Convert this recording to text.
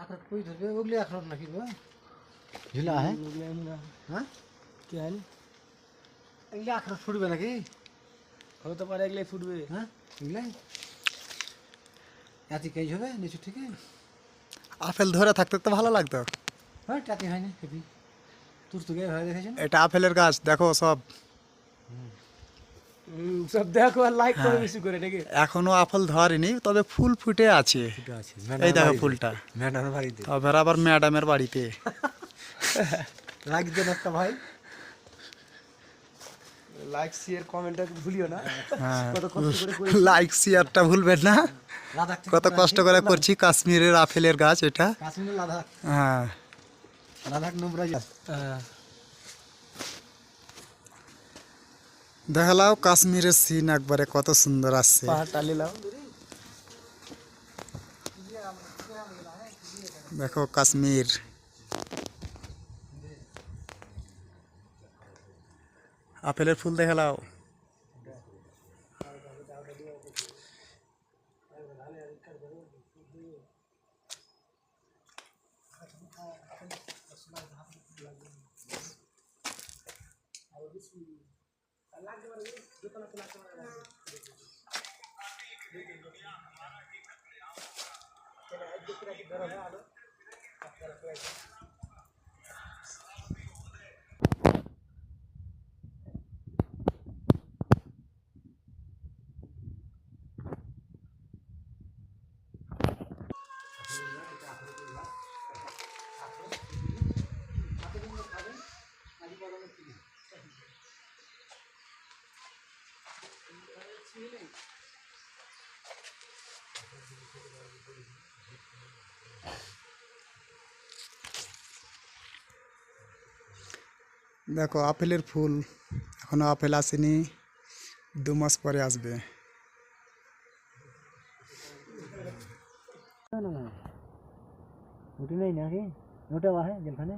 আখরোট কই ধরবে ওগুলি আখরোট নাকি গো ঝিলা है হ্যাঁ কি হয় এগুলি আখরোট ফুটবে নাকি হতে পারে এগুলাই ফুটবে। হ্যাঁ এগুলাই এত কেজ হবে নিচু থেকে আপেল ধরে থাকতে তো ভালো লাগতো। হ্যাঁ টাতি হয়নি খেপি তোর তো গায়ে হয়ে দেখেছেন এটা আপেলের গাছ দেখো সব সব দেখো আর লাইক করে হ্যাঁ। বেশি করে নাকি। এখনো আপেল ধরেনি, তবে ফুল ফুটে আছে। ফুটে আছে এই দেখো ফুলটা। ম্যাডাম বাড়িতে তবে আবার ম্যাডামের বাড়িতে। লাইক দেন একটা ভাই লাইক শেয়ার কমেন্টটা ভুলিও না। হ্যাঁ, কত কষ্ট করে করি। লাইক শেয়ারটা ভুলবেন না। লাদাখ থেকে কত কষ্ট করে করছি। কাশ্মীরের আপেলের গাছ এটা। কাশ্মীর লাদাখ হ্যাঁ, লাদাখ নোংরা হ্যাঁ দেখালাও কাশ্মীরের সিন একবারে কত সুন্দর আসছে। পাহাড় টালি লাও। দেখো কাশ্মীর। আপেলের ফুল দেখালাও। দেখো আপেলের ফুল, এখনো আপেল আসেনি, 2 মাস পরে আসবে। না না ওটা নেই নাকি ওটা है যেখানে